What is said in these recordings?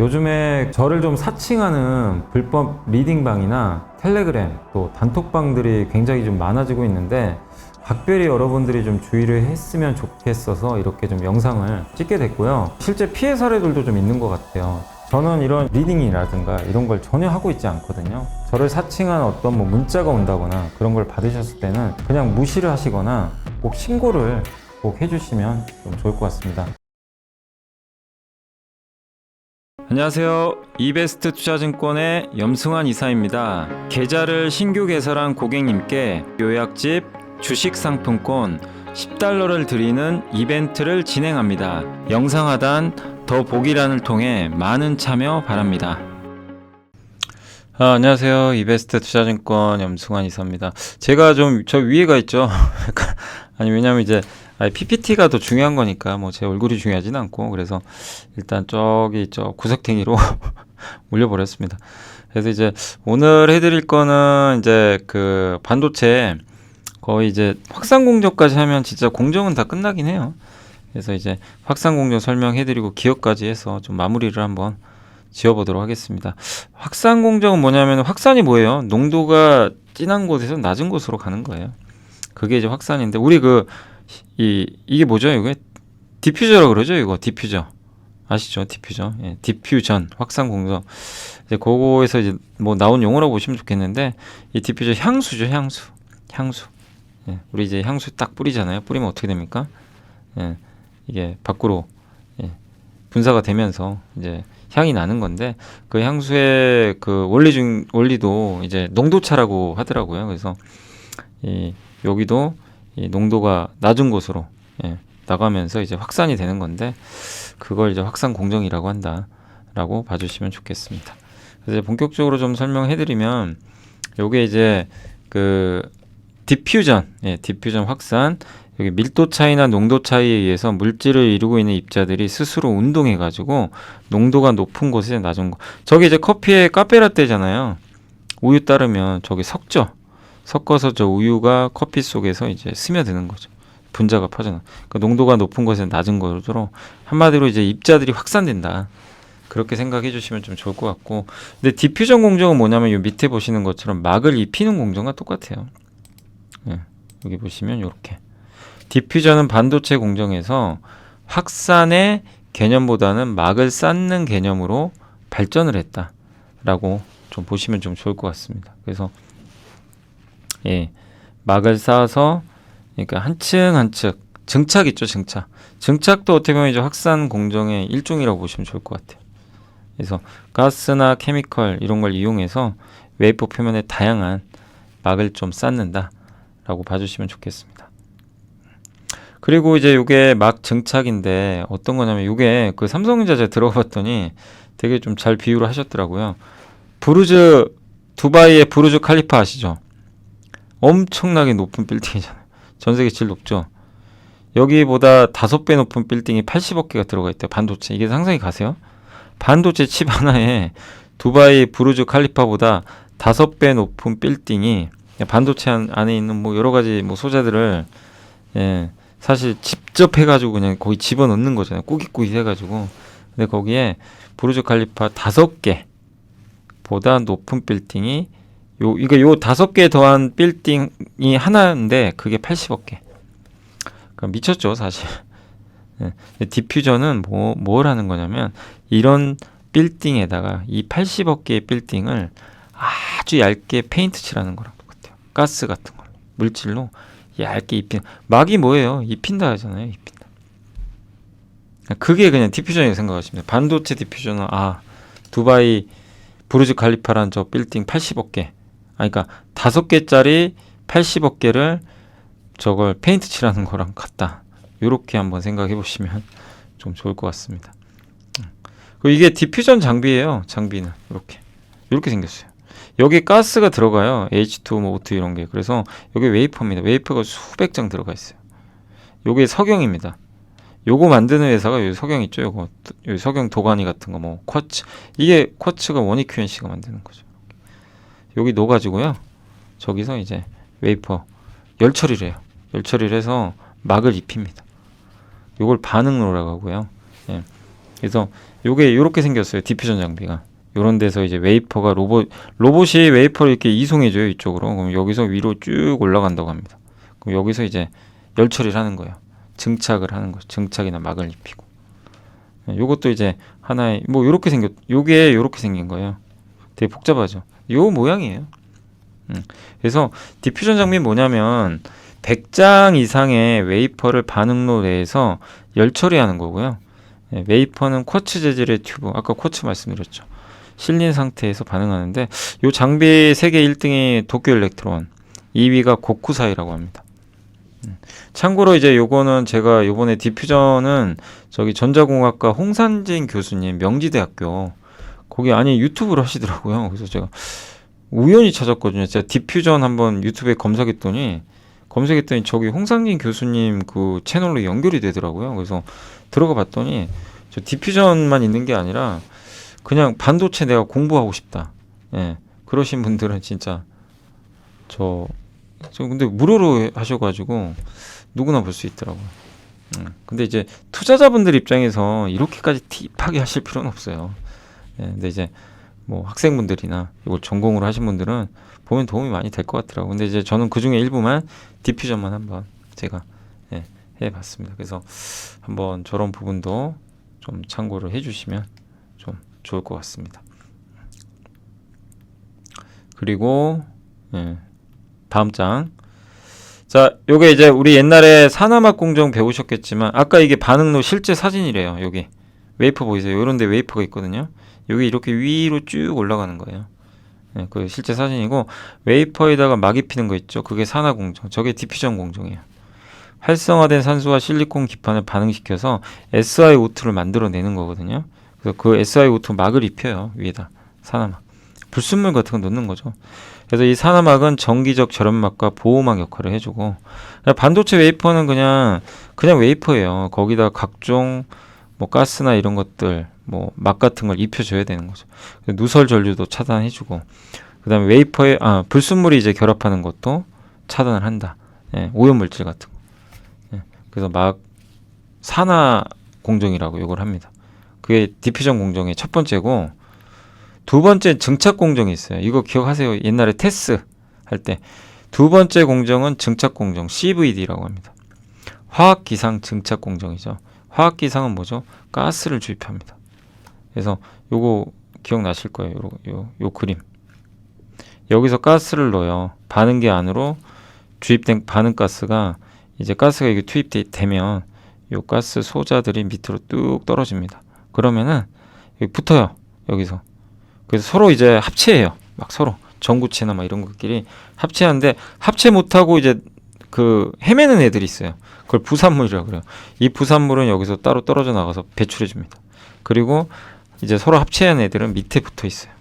요즘에 저를 좀 사칭하는 불법 리딩방이나 텔레그램 또 단톡방들이 굉장히 좀 많아지고 있는데 각별히 여러분들이 좀 주의를 했으면 좋겠어서 이렇게 좀 영상을 찍게 됐고요. 실제 피해 사례들도 좀 있는 것 같아요. 저는 이런 리딩이라든가 이런 걸 전혀 하고 있지 않거든요. 저를 사칭한 어떤 문자가 온다거나 그런 걸 받으셨을 때는 그냥 무시를 하시거나 꼭 신고를 꼭 해주시면 좀 좋을 것 같습니다. 안녕하세요. 이베스트 투자증권의 염승환 이사입니다. 계좌를 신규 개설한 고객님께 요약집 주식 상품권 10달러를 드리는 이벤트를 진행합니다. 영상 하단 더 보기란을 통해 많은 참여 바랍니다. 안녕하세요. 이베스트 투자증권 염승환 이사입니다. 제가 좀 저 위에가 있죠. 아니 왜냐면 이제 PPT가 더 중요한 거니까 제 얼굴이 중요하진 않고 그래서 일단 저기 구석탱이로 올려버렸습니다. 그래서 이제 오늘 해드릴 거는 이제 그 반도체 거의 이제 확산 공정까지 하면 진짜 공정은 다 끝나긴 해요. 그래서 이제 확산 공정 설명해드리고 기업까지 해서 좀 마무리를 한번 지어보도록 하겠습니다. 확산 공정은 뭐냐면 확산이 뭐예요? 농도가 진한 곳에서 낮은 곳으로 가는 거예요. 그게 이제 확산인데 우리 이게 뭐죠? 이게 디퓨저라고 그러죠? 이거 디퓨저 아시죠? 디퓨저. 예, 디퓨전 확산 공정. 이제 그거에서 이제 나온 용어라고 보시면 좋겠는데 이 디퓨저 향수죠, 향수. 예, 우리 이제 향수 딱 뿌리잖아요. 뿌리면 어떻게 됩니까? 예, 이게 밖으로 분사가 되면서 이제 향이 나는 건데 그 향수의 그 원리도 이제 농도차라고 하더라고요. 그래서 여기도 이 농도가 낮은 곳으로 나가면서 이제 확산이 되는 건데 그걸 이제 확산 공정이라고 한다라고 봐주시면 좋겠습니다. 그래서 본격적으로 좀 설명해드리면 요게 이제 그 디퓨전 확산. 여기 밀도 차이나 농도 차이에 의해서 물질을 이루고 있는 입자들이 스스로 운동해가지고 농도가 높은 곳에 낮은 곳. 저기 이제 커피에 카페라떼잖아요. 우유 따르면 저기 섞어서 저 우유가 커피 속에서 이제 스며드는 거죠. 분자가 퍼져나. 그러니까 농도가 높은 곳에 낮은 곳으로 한마디로 이제 입자들이 확산된다. 그렇게 생각해 주시면 좀 좋을 것 같고. 근데 디퓨전 공정은 뭐냐면 요 밑에 보시는 것처럼 막을 입히는 공정과 똑같아요. 여기 보시면 이렇게. 디퓨전은 반도체 공정에서 확산의 개념보다는 막을 쌓는 개념으로 발전을 했다라고 좀 보시면 좀 좋을 것 같습니다. 그래서 막을 쌓아서 그러니까 한 층 증착 있죠, 증착도 어떻게 보면 이제 확산 공정의 일종이라고 보시면 좋을 것 같아요. 그래서 가스나 케미컬 이런 걸 이용해서 웨이퍼 표면에 다양한 막을 좀 쌓는다라고 봐주시면 좋겠습니다. 그리고 이제 요게 막 증착인데 어떤 거냐면 요게 그 삼성전자 제가 들어봤더니 되게 좀 잘 비유를 하셨더라고요. 두바이의 부르즈 칼리파 아시죠? 엄청나게 높은 빌딩이잖아요. 전 세계 제일 높죠. 여기보다 5배 높은 빌딩이 80억 개가 들어가 있대요. 반도체. 이게 상상이 가세요? 반도체 칩 하나에 두바이 부르즈 칼리파보다 5배 높은 빌딩이 반도체 안에 있는 여러 가지 소재들을 사실 직접 해가지고 그냥 거의 집어넣는 거잖아요. 꾸깃꾸깃 해가지고. 근데 거기에 부르즈 칼리파 5개보다 높은 빌딩이 요 5개 더한 빌딩이 하나인데 그게 80억 개. 그러니까 미쳤죠, 사실. 디퓨전은 뭘 하는 거냐면 이런 빌딩에다가 이 80억 개의 빌딩을 아주 얇게 페인트 칠하는 거랑 똑같아요. 가스 같은 걸로. 물질로 얇게 입힌. 막이 뭐예요? 입힌다 하잖아요. 입힌다. 그게 그냥 디퓨전이라고 생각하시면 돼요. 반도체 디퓨전은 두바이 부르즈 칼리파란 저 빌딩 80억 개. 그러니까 5개짜리 80억 개를 저걸 페인트 칠하는 거랑 같다. 요렇게 한번 생각해 보시면 좀 좋을 것 같습니다. 그리고 이게 디퓨전 장비예요. 장비는 이렇게 생겼어요. 여기 가스가 들어가요. H2, O2 이런 게. 그래서 여기 웨이퍼입니다. 웨이퍼가 수백 장 들어가 있어요. 요게 석영입니다. 요거 만드는 회사가 여기 석영 있죠. 여기 석영 도가니 같은 거 쿼츠. 이게 쿼츠가 원익QNC가 만드는 거죠. 여기 넣어가지고요. 저기서 이제 웨이퍼 열 처리를 해요. 열 처리를 해서 막을 입힙니다. 요걸 반응로라고 하고요. 그래서 요게 요렇게 생겼어요. 디퓨전 장비가. 요런 데서 이제 웨이퍼가 로봇이 웨이퍼를 이렇게 이송해줘요. 이쪽으로. 그럼 여기서 위로 쭉 올라간다고 합니다. 그럼 여기서 이제 열 처리를 하는 거예요. 증착을 하는 거죠. 증착이나 막을 입히고. 요것도 이제 하나의 뭐 요렇게 요게 요렇게 생긴 거예요. 되게 복잡하죠. 요 모양이에요. 그래서 디퓨전 장비는 뭐냐면 100장 이상의 웨이퍼를 반응로 내에서 열 처리하는 거고요. 웨이퍼는 쿼츠 재질의 튜브, 아까 쿼츠 말씀드렸죠. 실린 상태에서 반응하는데 요 장비 세계 1등이 도쿄 일렉트론, 2위가 고쿠사이라고 합니다. 참고로 이제 요거는 제가 요번에 디퓨전은 저기 전자공학과 홍산진 교수님 명지대학교 거기 아니 유튜브를 하시더라고요. 그래서 제가 우연히 찾았거든요. 제가 디퓨전 한번 유튜브에 검색했더니 저기 홍상진 교수님 그 채널로 연결이 되더라고요. 그래서 들어가 봤더니 저 디퓨전만 있는 게 아니라 그냥 반도체 내가 공부하고 싶다. 예. 그러신 분들은 진짜 저 근데 무료로 하셔가지고 누구나 볼 수 있더라고요. 근데 이제 투자자분들 입장에서 이렇게까지 딥하게 하실 필요는 없어요. 예. 근데 이제 뭐 학생분들이나 이걸 전공으로 하신 분들은 보면 도움이 많이 될 것 같더라고요. 근데 이제 저는 그 중에 일부만 디퓨전만 한번 제가 해봤습니다. 그래서 한번 저런 부분도 좀 참고를 해주시면 좀 좋을 것 같습니다. 그리고 다음 장. 자, 요게 이제 우리 옛날에 산화막 공정 배우셨겠지만 아까 이게 반응로 실제 사진이래요. 여기 웨이퍼 보이세요? 요런데 웨이퍼가 있거든요. 여기 이렇게 위로 쭉 올라가는 거예요. 그 실제 사진이고 웨이퍼에다가 막 입히는 거 있죠. 그게 산화 공정. 저게 디퓨전 공정이에요. 활성화된 산소와 실리콘 기판을 반응시켜서 SiO2를 만들어내는 거거든요. 그래서 그 SiO2 막을 입혀요. 위에다 산화막. 불순물 같은 거 넣는 거죠. 그래서 이 산화막은 정기적 절연막과 보호막 역할을 해주고 반도체 웨이퍼는 그냥 웨이퍼예요. 거기다 각종 뭐 가스나 이런 것들 뭐 막 같은 걸 입혀줘야 되는 거죠. 누설 전류도 차단해주고 그다음에 웨이퍼에 불순물이 이제 결합하는 것도 차단을 한다. 오염물질 같은 거. 그래서 막 산화 공정이라고 이걸 합니다. 그게 디퓨전 공정의 첫 번째고 두 번째 증착 공정이 있어요. 이거 기억하세요? 옛날에 테스 할 때 두 번째 공정은 증착 공정 CVD라고 합니다. 화학 기상 증착 공정이죠. 화학 기상은 뭐죠? 가스를 주입합니다. 그래서 요거 기억나실 거예요. 요 그림. 여기서 가스를 넣어요. 반응기 안으로 주입된 반응가스가 이제 가스가 이게 투입되면 요 가스 소자들이 밑으로 뚝 떨어집니다. 그러면은 여기 붙어요. 여기서. 그래서 서로 이제 합체해요. 막 서로 전구체나 막 이런 것끼리 합체하는데 합체 못하고 이제 그 헤매는 애들이 있어요. 그걸 부산물이라고 그래요. 이 부산물은 여기서 따로 떨어져 나가서 배출해 줍니다. 그리고 이제 서로 합체한 애들은 밑에 붙어 있어요.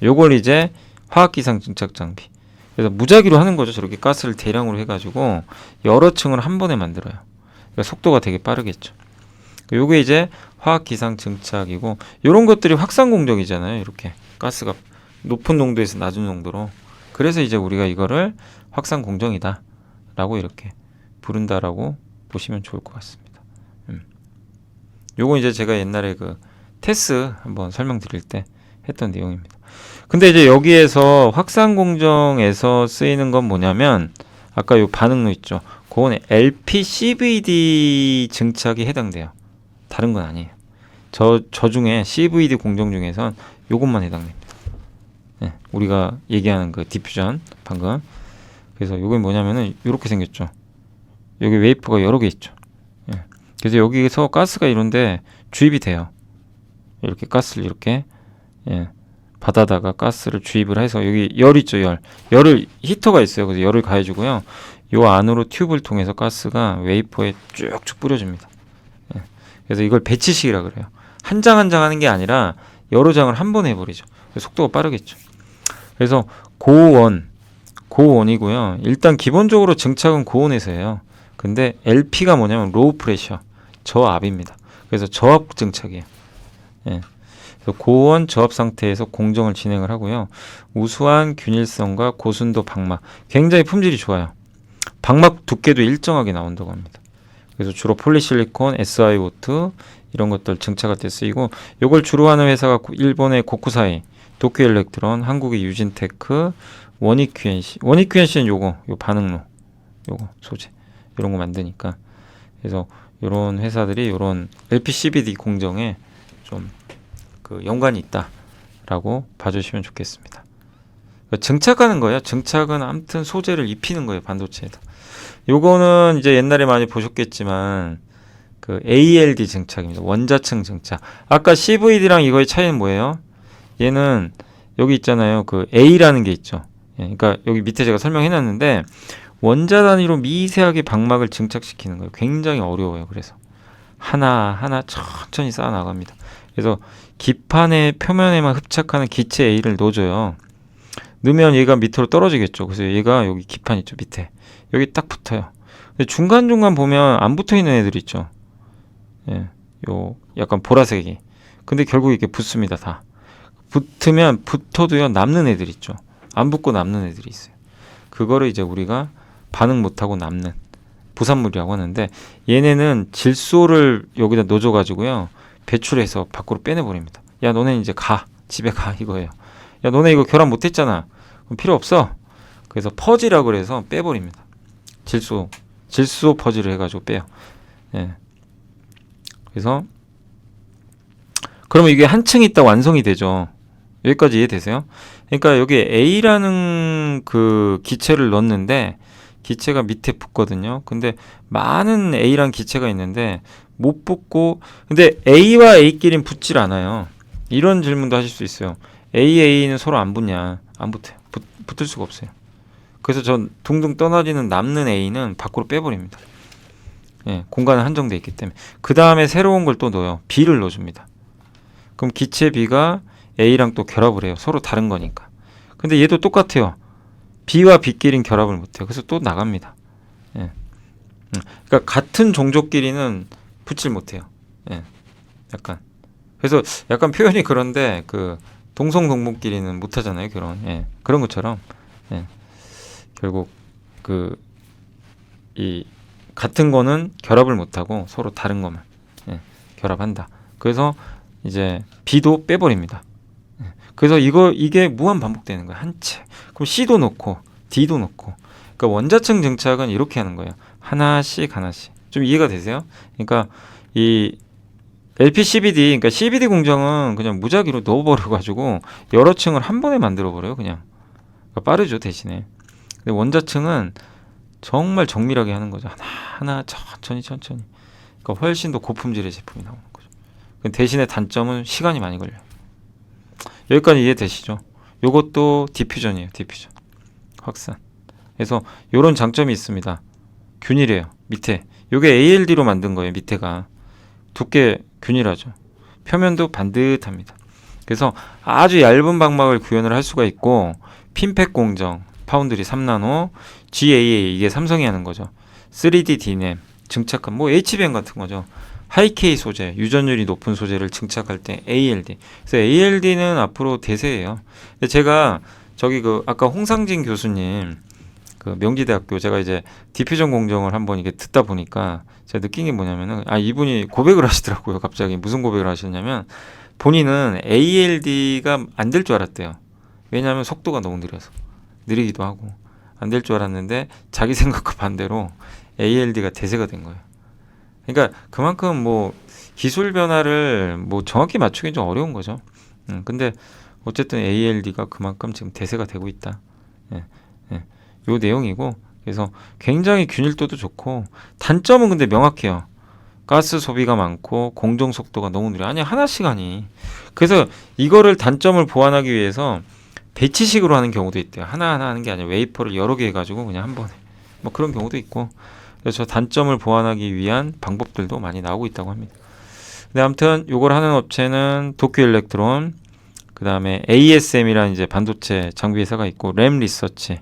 요걸 이제 화학기상 증착 장비. 그래서 무작위로 하는 거죠. 저렇게 가스를 대량으로 해가지고 여러 층을 한 번에 만들어요. 그러니까 속도가 되게 빠르겠죠. 요게 이제 화학기상 증착이고 요런 것들이 확산 공정이잖아요. 이렇게 가스가 높은 농도에서 낮은 농도로. 그래서 이제 우리가 이거를 확산 공정이다 라고 이렇게 부른다라고 보시면 좋을 것 같습니다. 요거 이제 제가 옛날에 그 테스 한번 설명드릴 때 했던 내용입니다. 근데 이제 여기에서 확산 공정에서 쓰이는 건 뭐냐면 아까 요 반응로 있죠. 그거는 LPCVD 증착이 해당돼요. 다른 건 아니에요. 저 중에 CVD 공정 중에선 요것만 해당됩니다. 우리가 얘기하는 그 디퓨전 방금. 그래서 요게 뭐냐면은 요렇게 생겼죠. 여기 웨이퍼가 여러 개 있죠. 그래서 여기서 가스가 이런데 주입이 돼요. 이렇게 가스를 이렇게 받아다가 가스를 주입을 해서 여기 열 있죠. 열을 히터가 있어요. 그래서 열을 가해주고요. 요 안으로 튜브를 통해서 가스가 웨이퍼에 쭉쭉 뿌려줍니다. 그래서 이걸 배치식이라 그래요. 한 장 한 장 하는 게 아니라 여러 장을 한 번에 해버리죠. 속도가 빠르겠죠. 그래서 고온이고요. 일단 기본적으로 증착은 고온에서 해요. 근데 LP가 뭐냐면 로우 프레셔, 저압입니다. 그래서 저압 증착이에요. 그래서 고온 저압 상태에서 공정을 진행을 하고요. 우수한 균일성과 고순도 박막, 굉장히 품질이 좋아요. 박막 두께도 일정하게 나온다고 합니다. 그래서 주로 폴리실리콘, SiO2 이런 것들 증착할 때 쓰이고, 요걸 주로 하는 회사가 일본의 고쿠사이, 도쿄엘렉트론, 한국의 유진테크, 원익QNC는 요거, 요 반응로, 요거 소재 이런 거 만드니까. 그래서 요런 회사들이 요런 LPCVD 공정에 좀 그 연관이 있다라고 봐주시면 좋겠습니다. 그러니까 증착하는 거예요. 증착은 아무튼 소재를 입히는 거예요, 반도체에다. 요거는 이제 옛날에 많이 보셨겠지만 그 ALD 증착입니다. 원자층 증착. 아까 CVD랑 이거의 차이는 뭐예요? 얘는 여기 있잖아요. 그 A라는 게 있죠. 예, 그러니까 여기 밑에 제가 설명해 놨는데 원자 단위로 미세하게 방막을 증착시키는 거예요. 굉장히 어려워요. 그래서 하나하나 천천히 쌓아 나갑니다. 그래서 기판의 표면에만 흡착하는 기체 A를 넣어줘요. 넣으면 얘가 밑으로 떨어지겠죠. 그래서 얘가 여기 기판 있죠. 밑에. 여기 딱 붙어요. 근데 중간중간 보면 안 붙어 있는 애들 있죠. 예, 요 약간 보라색이. 근데 결국 이게 붙습니다. 다. 붙으면 붙어도요 남는 애들 있죠. 안 붙고 남는 애들이 있어요. 그거를 이제 우리가 반응 못하고 남는 부산물이라고 하는데, 얘네는 질소를 여기다 넣어줘가지고요 배출해서 밖으로 빼내버립니다. 야, 너네 이제 가, 집에 가, 이거예요. 야, 너네 이거 결합 못했잖아. 그럼 필요 없어. 그래서 퍼지라고 그래서 빼버립니다. 질소 퍼지를 해가지고 빼요. 예. 그래서 그러면 이게 한 층 있다 완성이 되죠. 여기까지 이해되세요? 그러니까 여기 A라는 그 기체를 넣는데 기체가 밑에 붙거든요. 근데 많은 A라는 기체가 있는데 못 붙고, 근데 A와 A끼리는 붙질 않아요. 이런 질문도 하실 수 있어요. A는 서로 안 붙냐? 안 붙어요. 붙을 수가 없어요. 그래서 전 둥둥 떠나지는 남는 A는 밖으로 빼버립니다. 예, 공간은 한정되어 있기 때문에. 그 다음에 새로운 걸 또 넣어요. B를 넣어줍니다. 그럼 기체 B가 A랑 또 결합을 해요. 서로 다른 거니까. 근데 얘도 똑같아요. B와 B끼리는 결합을 못해요. 그래서 또 나갑니다. 예. 그러니까 같은 종족끼리는 붙질 못해요. 예. 약간. 그래서 약간 표현이 그런데 그 동성동물끼리는 못하잖아요. 결혼. 예. 그런 것처럼. 예. 결국 그 이 같은 거는 결합을 못하고 서로 다른 것만 예. 결합한다. 그래서 이제 B도 빼버립니다. 그래서 이게 무한 반복되는 거예요. 한 채. 그럼 C도 넣고 D도 넣고. 그러니까 원자층 증착은 이렇게 하는 거예요. 하나씩 하나씩. 좀 이해가 되세요? 그러니까 이 LPCVD, 그러니까 CVD 공정은 그냥 무작위로 넣어버려 가지고 여러 층을 한 번에 만들어 버려요. 그냥. 그러니까 빠르죠, 대신에. 근데 원자층은 정말 정밀하게 하는 거죠. 하나 천천히. 그러니까 훨씬 더 고품질의 제품이 나오는 거죠. 대신에 단점은 시간이 많이 걸려요. 여기까지 이해되시죠? 요것도 디퓨전이에요. 디퓨전. 확산. 그래서 요런 장점이 있습니다. 균일해요. 밑에. 요게 ALD로 만든 거예요. 밑에가. 두께 균일하죠. 표면도 반듯합니다. 그래서 아주 얇은 방막을 구현을 할 수가 있고, 핀팩 공정, 파운드리 3나노, GAA, 이게 삼성이 하는 거죠. 3D DRAM, 증착한 뭐 HBM 같은 거죠. 하이K 소재, 유전율이 높은 소재를 증착할 때 ALD. 그래서 ALD는 앞으로 대세예요. 근데 제가 저기 그 아까 홍상진 교수님 그 명지대학교, 제가 이제 디퓨전 공정을 한번 이게 듣다 보니까 제가 느낀 게 뭐냐면은, 이분이 고백을 하시더라고요. 갑자기 무슨 고백을 하셨냐면, 본인은 ALD가 안 될 줄 알았대요. 왜냐하면 속도가 너무 느리기도 하고 안 될 줄 알았는데 자기 생각과 반대로 ALD가 대세가 된 거예요. 그러니까 그만큼 뭐 기술 변화를 뭐 정확히 맞추기 좀 어려운 거죠. 근데 어쨌든 ALD가 그만큼 지금 대세가 되고 있다. 요 내용이고, 그래서 굉장히 균일도도 좋고, 단점은 근데 명확해요. 가스 소비가 많고 공정 속도가 너무 느려. 아니, 하나씩. 그래서 이거를 단점을 보완하기 위해서 배치식으로 하는 경우도 있대요. 하나하나 하는 게 아니라 웨이퍼를 여러 개 해가지고 그냥 한 번에. 뭐 그런 경우도 있고. 그래서 단점을 보완하기 위한 방법들도 많이 나오고 있다고 합니다. 근데 아무튼 요걸 하는 업체는 도쿄엘렉트론, 그 다음에 ASM이라는 이제 반도체 장비 회사가 있고, 램리서치,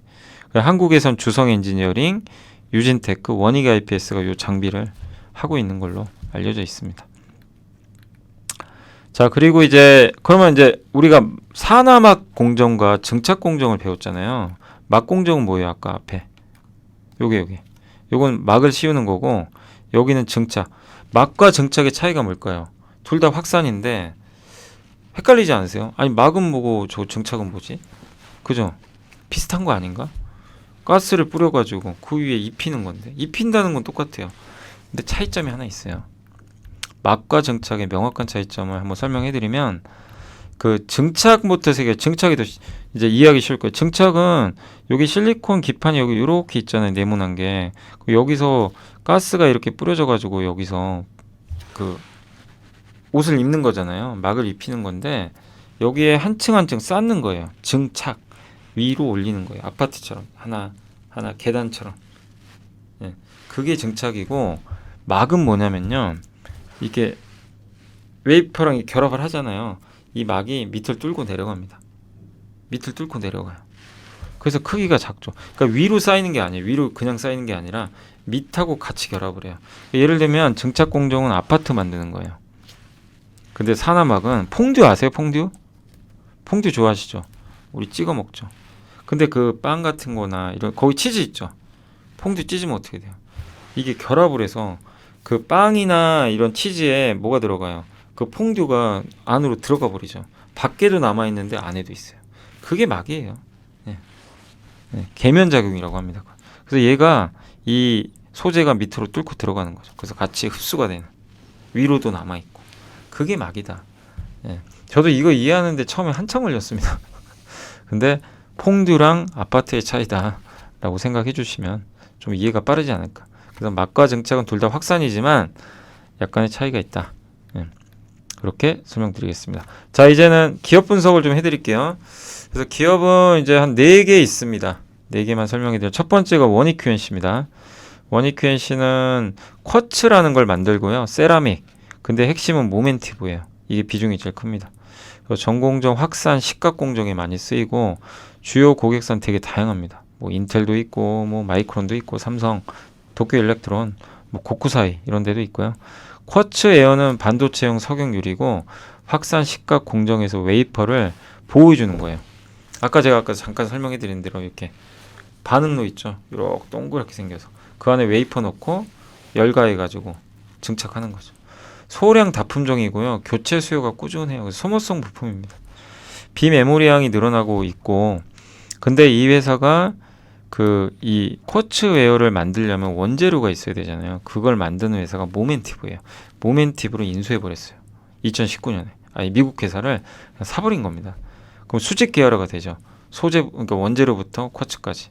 한국에선 주성엔지니어링, 유진테크, 원익 IPS가 요 장비를 하고 있는 걸로 알려져 있습니다. 자, 그리고 그러면 우리가 산화막 공정과 증착 공정을 배웠잖아요. 막 공정은 뭐예요? 아까 앞에 요게 요건 막을 씌우는 거고, 여기는 증착. 막과 증착의 차이가 뭘까요? 둘 다 확산인데 헷갈리지 않으세요? 아니 막은 뭐고 저 증착은 뭐지? 그죠? 비슷한 거 아닌가? 가스를 뿌려가지고 그 위에 입히는 건데 입힌다는 건 똑같아요. 근데 차이점이 하나 있어요. 막과 증착의 명확한 차이점을 한번 설명해드리면 그 증착부터 세계 증착이 더 이제 이해하기 쉬울 거예요. 증착은 여기 실리콘 기판이 여기 이렇게 있잖아요. 네모난 게 여기서 가스가 이렇게 뿌려져 가지고 여기서 그 옷을 입는 거잖아요. 막을 입히는 건데 여기에 한 층 한 층 쌓는 거예요. 증착 위로 올리는 거예요. 아파트처럼 하나 하나 계단처럼. 예. 그게 증착이고 막은 뭐냐면요. 이게 웨이퍼랑 결합을 하잖아요. 이 막이 밑을 뚫고 내려갑니다. 밑을 뚫고 내려가요. 그래서 크기가 작죠. 그러니까 위로 쌓이는 게 아니에요. 위로 그냥 쌓이는 게 아니라 밑하고 같이 결합을 해요. 예를 들면 증착 공정은 아파트 만드는 거예요. 근데 산화막은 퐁듀 아세요? 퐁듀? 퐁듀 좋아하시죠? 우리 찍어 먹죠. 근데 그 빵 같은 거나 이런 거기 치즈 있죠. 퐁듀 찢으면 어떻게 돼요? 이게 결합을 해서 그 빵이나 이런 치즈에 뭐가 들어가요? 그 퐁듀가 안으로 들어가 버리죠. 밖에도 남아 있는데 안에도 있어요. 그게 막이에요. 네. 네. 계면작용이라고 합니다. 그래서 얘가 이 소재가 밑으로 뚫고 들어가는 거죠. 그래서 같이 흡수가 되는 위로도 남아 있고 그게 막이다. 네. 저도 이거 이해하는데 처음에 한참 걸렸습니다. 근데 퐁듀랑 아파트의 차이다라고 생각해 주시면 좀 이해가 빠르지 않을까. 그래서 막과 증착은 둘 다 확산이지만 약간의 차이가 있다. 그렇게 설명드리겠습니다. 자, 이제는 기업 분석을 좀 해드릴게요. 그래서 기업은 이제 한 4개 있습니다. 4개만 설명해드려요. 첫 번째가 원익 QNC입니다. 원익 QNC는 쿼츠라는 걸 만들고요. 세라믹. 근데 핵심은 모멘티브예요. 이게 비중이 제일 큽니다. 전공정, 확산, 식각 공정에 많이 쓰이고 주요 고객사는 되게 다양합니다. 뭐 인텔도 있고 뭐 마이크론도 있고 삼성, 도쿄 일렉트론, 뭐 고쿠사이 이런 데도 있고요. 쿼츠 에어는 반도체용 석영 유리고 확산 식각 공정에서 웨이퍼를 보호해 주는 거예요. 제가 잠깐 설명해 드린 대로 이렇게 반응로 있죠. 이렇게 동그랗게 생겨서 그 안에 웨이퍼 넣고 열가해 가지고 증착하는 거죠. 소량 다품종이고요. 교체 수요가 꾸준해요. 그래서 소모성 부품입니다. 비메모리량이 늘어나고 있고 근데 이 회사가 이 쿼츠 웨어를 만들려면 원재료가 있어야 되잖아요. 그걸 만드는 회사가 모멘티브예요. 모멘티브로 인수해 버렸어요. 2019년에. 미국 회사를 사버린 겁니다. 그럼 수직 계열화가 되죠. 그러니까 원재료부터 쿼츠까지.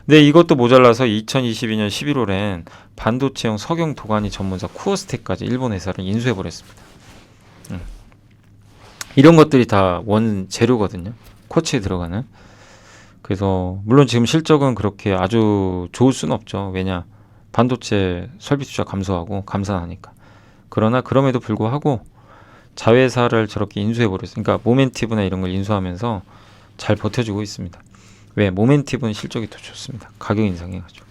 근데 이것도 모자라서 2022년 11월엔 반도체용 석영 도가니 전문사 쿠어스텍까지 일본 회사를 인수해 버렸습니다. 이런 것들이 다 원재료거든요. 쿼츠에 들어가는. 그래서 물론 지금 실적은 그렇게 아주 좋을 수는 없죠. 왜냐? 반도체 설비 투자 감소하고 감산하니까. 그러나 그럼에도 불구하고 자회사를 저렇게 인수해버렸어요. 그러니까 모멘티브나 이런 걸 인수하면서 잘 버텨주고 있습니다. 왜? 모멘티브는 실적이 더 좋습니다. 가격 인상해가지고.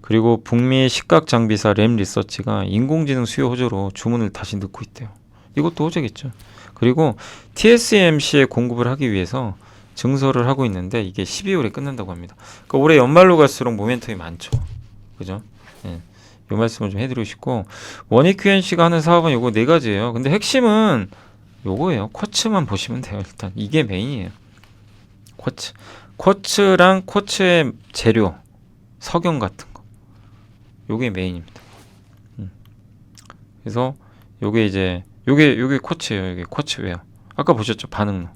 그리고 북미 식각 장비사 램 리서치가 인공지능 수요 호조로 주문을 다시 넣고 있대요. 이것도 호재겠죠. 그리고 TSMC에 공급을 하기 위해서 증설을 하고 있는데 이게 12월에 끝난다고 합니다. 그러니까 올해 연말로 갈수록 모멘텀이 많죠. 그죠? 예. 이 말씀을 좀 해드리고 싶고 원익 QNC가 하는 사업은 요거 4가지예요. 근데 핵심은 요거예요. 쿼츠만 보시면 돼요. 일단 이게 메인이에요. 쿼츠랑 쿼츠의 재료 석영 같은 거 요게 메인입니다. 그래서 요게 이제 요게 쿼츠예요. 요게 쿼츠웨어. 아까 보셨죠? 반응로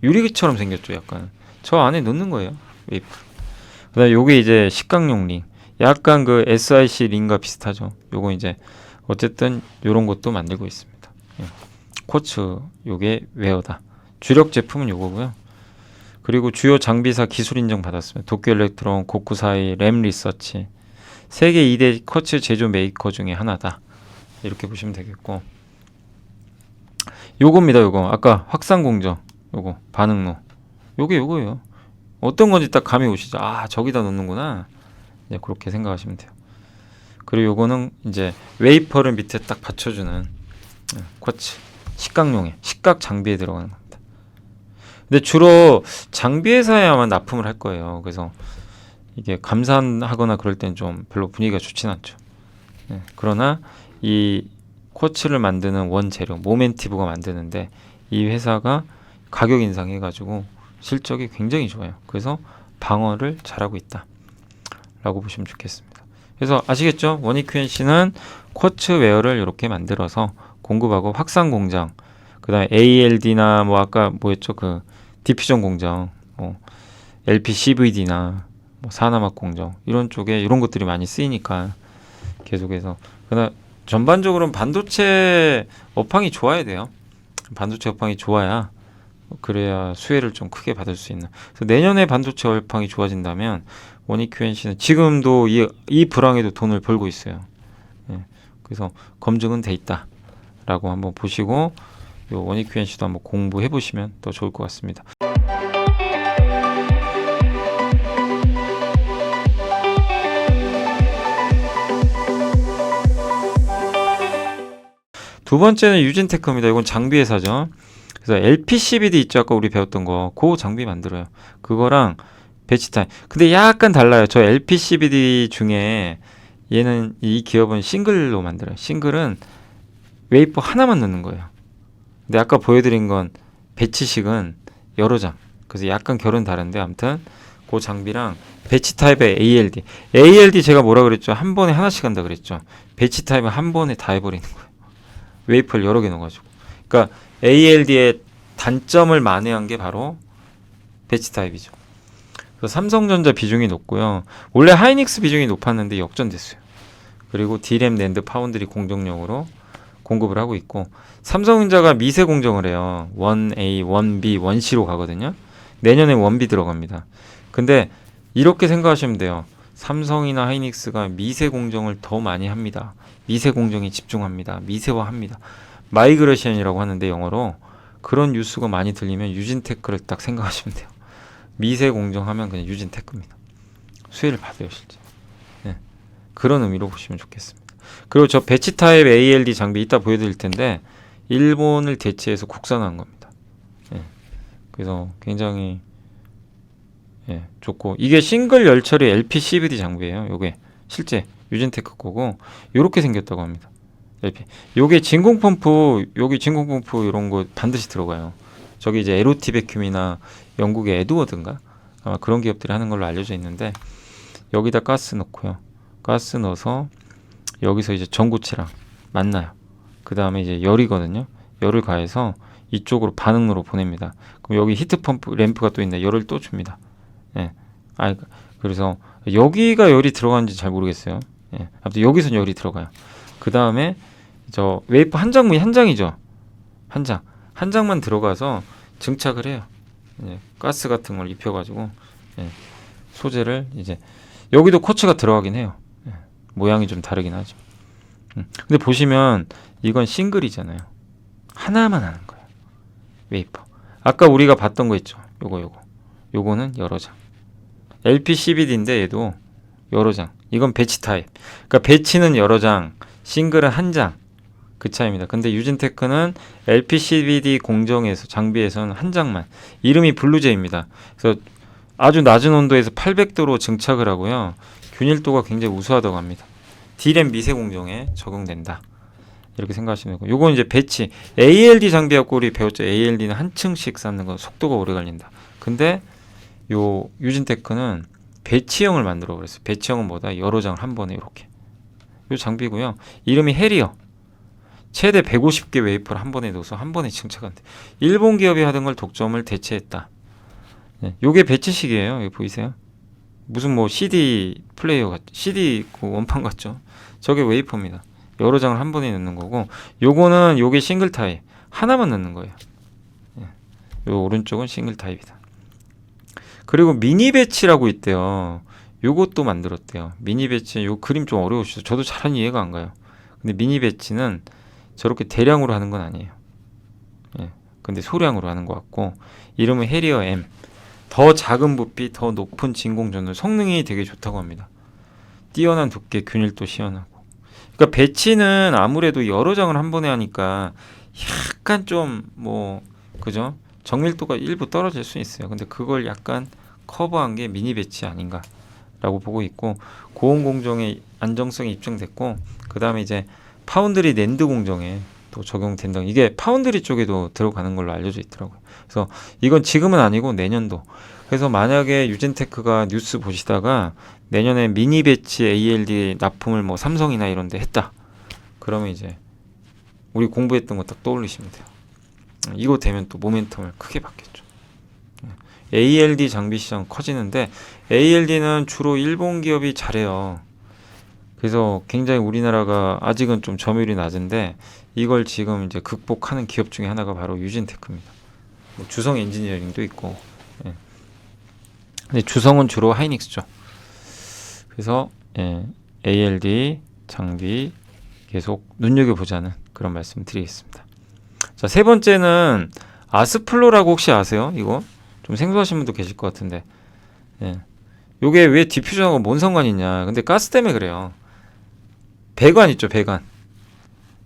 유리기처럼 생겼죠. 약간 저 안에 넣는 거예요. 웨이프. 그다음에 요게 이제 식각용 링. 약간 그 SIC 링과 비슷하죠. 요거 이제 어쨌든 요런 것도 만들고 있습니다. 예. 쿼츠 요게 웨어다. 주력 제품은 요거고요. 그리고 주요 장비사 기술 인정 받았습니다. 도쿄 일렉트론, 고쿠사이, 램 리서치. 세계 2대 쿼츠 제조 메이커 중에 하나다. 이렇게 보시면 되겠고. 요겁니다. 요거. 아까 확산 공정. 요거 반응로. 요게 요거예요. 어떤 건지 딱 감이 오시죠. 저기다 넣는구나. 네, 그렇게 생각하시면 돼요. 그리고 요거는 이제 웨이퍼를 밑에 딱 받쳐주는 쿼츠 식각용에 식각 장비에 들어가는 겁니다. 근데 주로 장비 회사에 아마 납품을 할 거예요. 그래서 이게 감산하거나 그럴 땐 좀 별로 분위기가 좋진 않죠. 그러나 이 쿼츠를 만드는 원재료 모멘티브가 만드는데 이 회사가 가격 인상해가지고 실적이 굉장히 좋아요. 그래서 방어를 잘하고 있다 라고 보시면 좋겠습니다. 그래서 아시겠죠? 원익QNC는 쿼츠 웨어를 이렇게 만들어서 공급하고 확산 공장, 그 다음에 ALD나 뭐 아까 뭐였죠? 그 디퓨전 공장, 뭐 LPCVD나 뭐 산화막 공정 이런 쪽에 이런 것들이 많이 쓰이니까 계속해서 그다음 전반적으로는 반도체 업황이 좋아야 돼요. 반도체 업황이 좋아야 그래야 수혜를 좀 크게 받을 수 있는. 그래서 내년에 반도체 업황이 좋아진다면 원익QNC는 지금도 이 불황에도 돈을 벌고 있어요. 예, 그래서 검증은 돼 있다라고 한번 보시고 요 원익QNC도 한번 공부해 보시면 더 좋을 것 같습니다. 두 번째는 유진테크입니다. 이건 장비 회사죠. 그래서 LPCVD 있죠. 아까 우리 배웠던 거. 그 장비 만들어요. 그거랑 배치타임. 근데 약간 달라요. 저 LPCVD 중에 얘는 이 기업은 싱글로 만들어요. 싱글은 웨이퍼 하나만 넣는 거예요. 근데 아까 보여드린 건 배치식은 여러 장. 그래서 약간 결은 다른데 아무튼 그 장비랑 배치 타입의 ALD. ALD 제가 뭐라 그랬죠? 한 번에 하나씩 한다 그랬죠. 배치 타입은 한 번에 다 해버리는 거예요. 웨이퍼를 여러 개 넣어가지고. 그러니까 ALD의 단점을 만회한 게 바로 배치 타입이죠. 그래서 삼성전자 비중이 높고요. 원래 하이닉스 비중이 높았는데 역전됐어요. 그리고 D램, 낸드, 파운드리 공정용으로 공급을 하고 있고 삼성전자가 미세 공정을 해요. 1A, 1B, 1C로 가거든요. 내년에 1B 들어갑니다. 근데 이렇게 생각하시면 돼요. 삼성이나 하이닉스가 미세 공정을 더 많이 합니다. 미세 공정에 집중합니다. 미세화합니다. 마이그레이션이라고 하는데 영어로 그런 뉴스가 많이 들리면 유진테크를 딱 생각하시면 돼요. 미세 공정하면 그냥 유진테크입니다. 수혜를 받아요 실제. 네. 그런 의미로 보시면 좋겠습니다. 그리고 저 배치 타입 ALD 장비 이따 보여드릴 텐데 일본을 대체해서 국산화한 겁니다. 네. 그래서 굉장히 좋고 이게 싱글 열처리 LPCVD 장비예요. 요게 실제 유진테크 거고 요렇게 생겼다고 합니다. LP. 요게 진공 펌프, 여기 진공 펌프 이런 거 반드시 들어가요. 저기 이제 에로티 베큐이나 영국의 에드워드인가 아마 그런 기업들이 하는 걸로 알려져 있는데 여기다 가스 넣고요. 가스 넣어서 여기서 이제 전구체랑 만나요. 그 다음에 이제 열이거든요. 열을 가해서 이쪽으로 반응로로 보냅니다. 그럼 여기 히트 펌프 램프가 또 있는데 열을 또 줍니다. 예. 그래서 여기가 열이 들어가는지 잘 모르겠어요. 예. 아무튼 여기서 열이 들어가요. 그 다음에 저 웨이퍼 한 장이죠. 한 장만 들어가서 증착을 해요. 예. 가스 같은 걸 입혀가지고 소재를 이제 여기도 쿼츠가 들어가긴 해요. 예. 모양이 좀 다르긴 하죠. 근데 보시면 이건 싱글이잖아요. 하나만 하는 거예요. 웨이퍼. 아까 우리가 봤던 거 있죠. 요거는 여러 장. LPCVD인데 얘도 여러 장. 이건 배치 타입. 그러니까 배치는 여러 장, 싱글은 한 장. 그 차이입니다. 근데 유진테크는 LPCVD 공정에서 장비에서는 한 장만. 이름이 블루제이입니다. 그래서 아주 낮은 온도에서 800도로 증착을 하고요. 균일도가 굉장히 우수하다고 합니다. D램 미세 공정에 적용된다. 이렇게 생각하시면 되고. 요건 이제 배치. ALD 장비하고 우리 배웠죠. ALD는 한 층씩 쌓는 거 속도가 오래 걸린다. 근데 요 유진테크는 배치형을 만들어 그랬어요. 배치형은 뭐다? 여러 장을 한 번에 이렇게. 요 장비고요. 이름이 해리어. 최대 150개 웨이퍼를 한 번에 넣어서 한 번에 증착한대. 일본 기업이 하던 걸 독점을 대체했다. 요게 배치식이에요. 여기 보이세요? 무슨 뭐 CD 플레이어 같죠? CD 그 원판 같죠? 저게 웨이퍼입니다. 여러 장을 한 번에 넣는 거고, 요거는 요게 싱글 타입. 하나만 넣는 거예요. 요 오른쪽은 싱글 타입이다. 그리고 미니 배치라고 있대요. 요것도 만들었대요. 미니 배치, 요 그림 좀 어려우시죠? 저도 잘 이해가 안 가요. 근데 미니 배치는 저렇게 대량으로 하는 건 아니에요. 근데 소량으로 하는 것 같고, 이름은 해리어 M. 더 작은 부피, 더 높은 진공 전도, 성능이 되게 좋다고 합니다. 뛰어난 두께, 균일도 시원하고. 그러니까 배치는 아무래도 여러 장을 한 번에 하니까 약간 좀 그죠? 정밀도가 일부 떨어질 수 있어요. 근데 그걸 약간 커버한 게 미니 배치 아닌가라고 라고 보고 있고, 고온 공정의 안정성이 입증됐고, 그 다음에 이제 파운드리 낸드 공정에 또 적용된다. 이게 파운드리 쪽에도 들어가는 걸로 알려져 있더라고요. 그래서 이건 지금은 아니고 내년도. 그래서 만약에 유진테크가 뉴스 보시다가 내년에 미니 배치 ALD 납품을 뭐 삼성이나 이런 데 했다. 그러면 이제 우리 공부했던 거 딱 떠올리시면 돼요. 이거 되면 또 모멘텀을 크게 받겠죠. ALD 장비 시장 커지는데, ALD는 주로 일본 기업이 잘해요. 그래서 굉장히 우리나라가 아직은 좀 점유율이 낮은데, 이걸 지금 이제 극복하는 기업 중에 하나가 바로 유진테크입니다. 뭐 주성 엔지니어링도 있고, 예. 근데 주성은 주로 하이닉스죠. 그래서 예, ALD 장비 계속 눈여겨보자는 그런 말씀 드리겠습니다. 자, 세 번째는 아스플로라고 혹시 아세요? 이거 좀 생소하신 분도 계실 것 같은데, 예. 요게 왜 디퓨저하고 뭔 상관이 있냐. 근데 가스 때문에 그래요. 배관 있죠, 배관.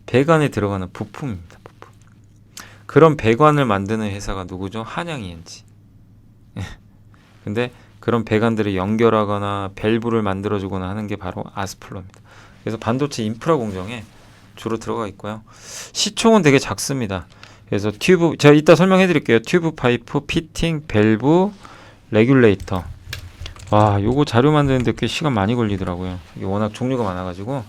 배관에 들어가는 부품입니다, 부품. 그런 배관을 만드는 회사가 누구죠? 한양 ENG. 예. 근데 그런 배관들을 연결하거나 밸브를 만들어주거나 하는 게 바로 아스플로입니다. 그래서 반도체 인프라 공정에 주로 들어가 있고요. 시총은 되게 작습니다. 그래서 튜브, 제가 이따 설명해 드릴게요. 튜브 파이프, 피팅, 밸브, 레귤레이터. 와, 요거 자료 만드는데 꽤 시간 많이 걸리더라고요. 이게 워낙 종류가 많아가지고.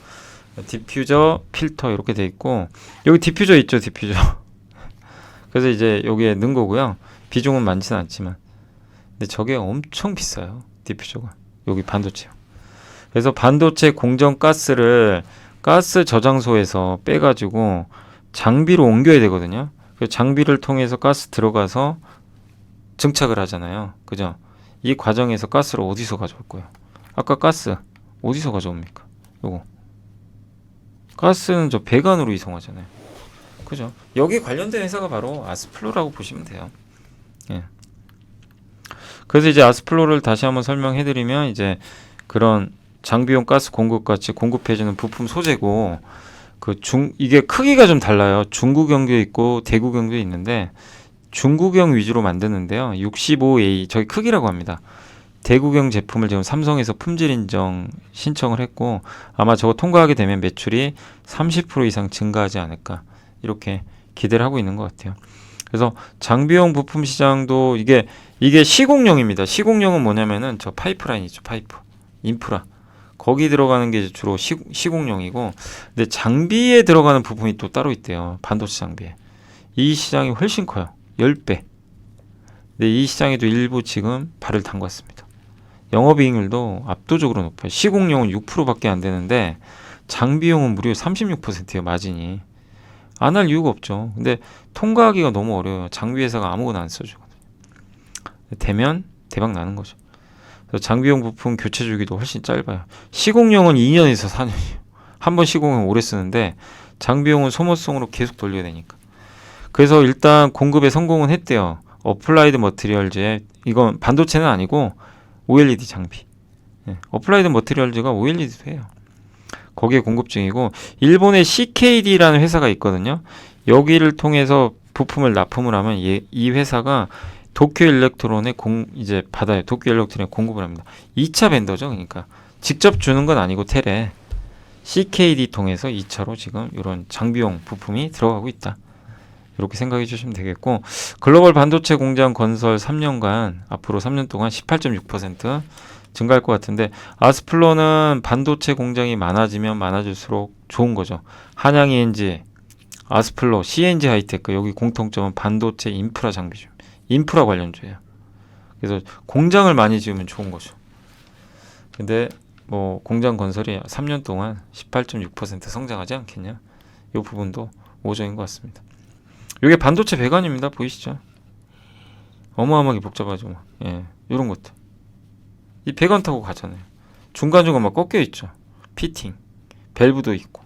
디퓨저, 필터 이렇게 돼 있고, 여기 디퓨저 있죠, 디퓨저. 그래서 이제 여기에 넣은 거고요. 비중은 많지는 않지만. 근데 저게 엄청 비싸요, 디퓨저가. 여기 반도체요. 그래서 반도체 공정 가스를 가스 저장소에서 빼가지고 장비로 옮겨야 되거든요. 그 장비를 통해서 가스 들어가서 증착을 하잖아요. 그죠? 이 과정에서 가스를 어디서 가져올 거예요? 아까 가스 어디서 가져옵니까? 요거 가스는 저 배관으로 이송하잖아요. 그죠? 여기 관련된 회사가 바로 아스플로라고 보시면 돼요. 예. 그래서 이제 아스플로를 다시 한번 설명해드리면, 이제 그런 장비용 가스 공급 같이 공급해주는 부품 소재고, 이게 크기가 좀 달라요. 중구경도 있고 대구경도 있는데, 중구경 위주로 만드는데요. 65A, 저기 크기라고 합니다. 대구경 제품을 지금 삼성에서 품질 인정 신청을 했고, 아마 저거 통과하게 되면 매출이 30% 이상 증가하지 않을까, 이렇게 기대를 하고 있는 것 같아요. 그래서 장비용 부품 시장도 이게 시공용입니다. 시공용은 뭐냐면은 저 파이프라인 있죠, 파이프 인프라, 거기 들어가는 게 주로 시공용이고, 근데 장비에 들어가는 부품이 또 따로 있대요. 반도체 장비에. 이 시장이 훨씬 커요. 10배. 근데 이 시장에도 일부 지금 발을 담갔습니다. 영업이익률도 압도적으로 높아요. 시공용은 6%밖에 안 되는데 장비용은 무려 36%예요, 마진이. 안 할 이유가 없죠. 근데 통과하기가 너무 어려워요. 장비 회사가 아무거나 안 써주거든요. 되면 대박 나는 거죠. 그래서 장비용 부품 교체 주기도 훨씬 짧아요. 시공용은 2년에서 4년이에요. 한 번 시공은 오래 쓰는데, 장비용은 소모성으로 계속 돌려야 되니까. 그래서 일단 공급에 성공은 했대요. 어플라이드 머티리얼즈에, 이건 반도체는 아니고 OLED 장비. 어플라이드 머티리얼즈가 OLED도 해요. 거기에 공급 중이고, 일본의 CKD라는 회사가 있거든요. 여기를 통해서 부품을 납품을 하면 이 회사가 도쿄 일렉트론에 이제 받아요. 도쿄 일렉트론에 공급을 합니다. 2차 벤더죠. 그러니까 직접 주는 건 아니고 텔에 CKD 통해서 2차로 지금 이런 장비용 부품이 들어가고 있다. 이렇게 생각해 주시면 되겠고, 글로벌 반도체 공장 건설 3년간, 앞으로 3년 동안 18.6% 증가할 것 같은데, 아스플로는 반도체 공장이 많아지면 많아질수록 좋은 거죠. 한양 ENG, 아스플로, CNG 하이테크, 여기 공통점은 반도체 인프라 장비죠. 인프라 관련주예요. 그래서 공장을 많이 지으면 좋은 거죠. 근데 뭐 공장 건설이 3년 동안 18.6% 성장하지 않겠냐? 이 부분도 오점인 것 같습니다. 이게 반도체 배관입니다. 보이시죠? 어마어마하게 복잡하죠. 예, 이런 것들. 이 배관 타고 가잖아요. 중간중간 막 꺾여 있죠. 피팅, 밸브도 있고.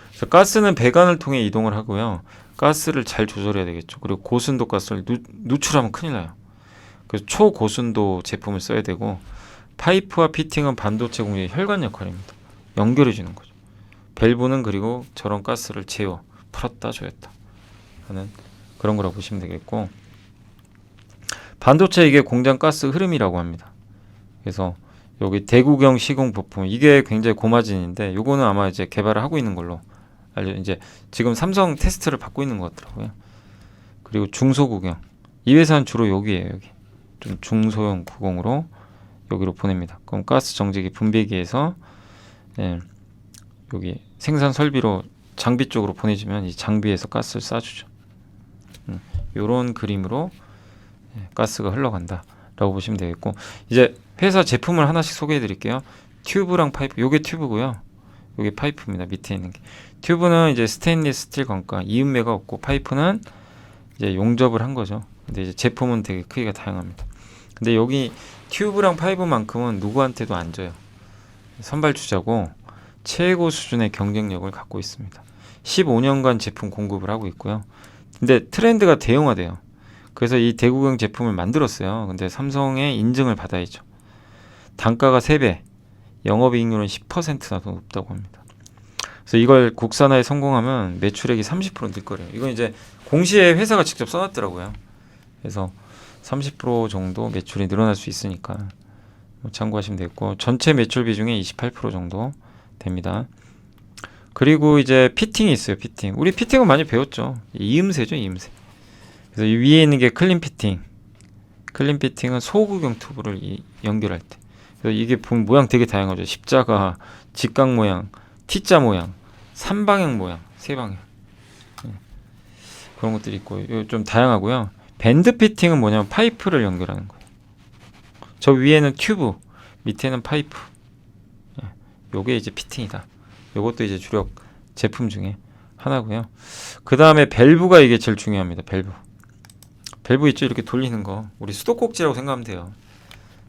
그래서 가스는 배관을 통해 이동을 하고요. 가스를 잘 조절해야 되겠죠. 그리고 고순도 가스를 누출하면 큰일 나요. 그래서 초고순도 제품을 써야 되고, 파이프와 피팅은 반도체 공정의 혈관 역할입니다. 연결해 주는 거죠. 밸브는 그리고 저런 가스를 제어, 풀었다 조였다 하는 그런 거라고 보시면 되겠고, 반도체 이게 공장 가스 흐름이라고 합니다. 그래서 여기 대구경 시공 부품 이게 굉장히 고마진인데 요거는 아마 이제 개발을 하고 있는 걸로 이제 지금 삼성 테스트를 받고 있는 것 같더라고요. 그리고 중소구경 이 회사는 주로 여기에요. 여기 좀 중소형 구공으로 여기로 보냅니다. 그럼 가스 정제기 분배기에서 예, 여기 생산 설비로 장비 쪽으로 보내주면 이 장비에서 가스를 쏴주죠. 요런 그림으로 가스가 흘러간다라고 보시면 되겠고, 이제 회사 제품을 하나씩 소개해 드릴게요. 튜브랑 파이프, 요게 튜브고요. 요게 파이프입니다. 밑에 있는 게. 튜브는 이제 스테인리스 스틸 관과 이음매가 없고, 파이프는 이제 용접을 한 거죠. 근데 이제 제품은 되게 크기가 다양합니다. 근데 여기 튜브랑 파이브만큼은 누구한테도 안 져요. 선발주자고 최고 수준의 경쟁력을 갖고 있습니다. 15년간 제품 공급을 하고 있고요. 근데 트렌드가 대형화돼요. 그래서 이 대구경 제품을 만들었어요. 근데 삼성의 인증을 받아야죠. 단가가 3배, 영업이익률은 10%나 더 높다고 합니다. 그래서 이걸 국산화에 성공하면 매출액이 30% 늘 거래요. 이건 이제 공시에 회사가 직접 써놨더라고요. 그래서 30% 정도 매출이 늘어날 수 있으니까 참고하시면 되겠고, 전체 매출 비중의 28% 정도 됩니다. 그리고 이제 피팅이 있어요. 피팅. 우리 피팅은 많이 배웠죠. 이음새죠, 이음새. 그래서 이 위에 있는 게 클린 피팅. 클린 피팅은 소구경 튜브를 연결할 때. 그래서 이게 보면 모양 되게 다양하죠. 십자가, 직각 모양, T자 모양, 3방향 모양, 3방향. 그런 것들이 있고, 좀 다양하고요. 밴드 피팅은 뭐냐면 파이프를 연결하는 거예요. 저 위에는 튜브, 밑에는 파이프. 요게 이제 피팅이다. 요것도 이제 주력 제품 중에 하나고요. 그 다음에 밸브가 이게 제일 중요합니다. 밸브. 밸브 있죠? 이렇게 돌리는 거. 우리 수도꼭지라고 생각하면 돼요.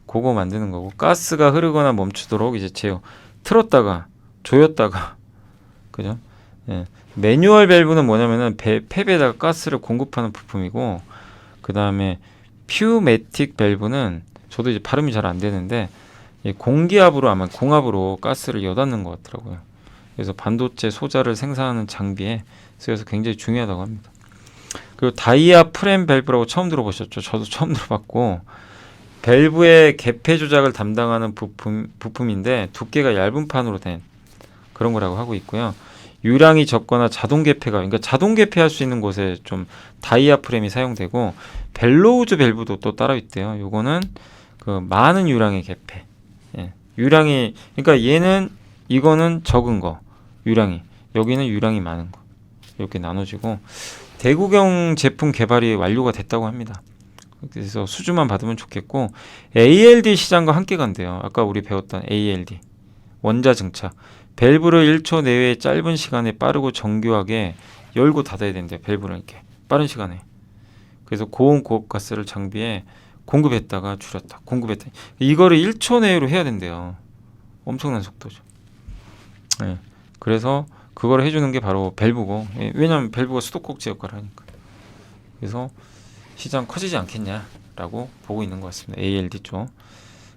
그거 만드는 거고, 가스가 흐르거나 멈추도록 이제 제어. 틀었다가 조였다가 그죠? 예. 매뉴얼 밸브는 뭐냐면은 폐배에다가 가스를 공급하는 부품이고, 그 다음에 퓨매틱 밸브는 저도 이제 발음이 잘 안 되는데 공기압으로 아마 공압으로 가스를 여닫는 것 같더라고요. 그래서 반도체 소자를 생산하는 장비에 쓰여서 굉장히 중요하다고 합니다. 그리고 다이아 프렘 밸브라고 처음 들어보셨죠? 저도 처음 들어봤고, 밸브의 개폐 조작을 담당하는 부품인데 두께가 얇은 판으로 된 그런 거라고 하고 있고요. 유량이 적거나 자동 개폐가, 그러니까 자동 개폐할 수 있는 곳에 좀 다이아 프렘이 사용되고, 벨로우즈 밸브도 또 따로 있대요. 요거는 그 많은 유량의 개폐. 예. 유량이, 그러니까 이거는 적은 거, 유량이, 여기는 유량이 많은 거, 이렇게 나눠지고, 대구경 제품 개발이 완료가 됐다고 합니다. 그래서 수주만 받으면 좋겠고, ALD 시장과 함께 간대요. 아까 우리 배웠던 ALD, 원자 증착. 밸브를 1초 내외의 짧은 시간에 빠르고 정교하게 열고 닫아야 된대요. 밸브를 이렇게 빠른 시간에. 그래서 고온 고압 가스를 장비에 공급했다가 줄였다, 공급했다. 이거를 1초 내로 해야 된대요. 엄청난 속도죠. 네. 그래서 그걸 해주는 게 바로 밸브고, 왜냐하면 밸브가 수도꼭지 역할을 하니까. 그래서 시장 커지지 않겠냐라고 보고 있는 것 같습니다. ALD 쪽.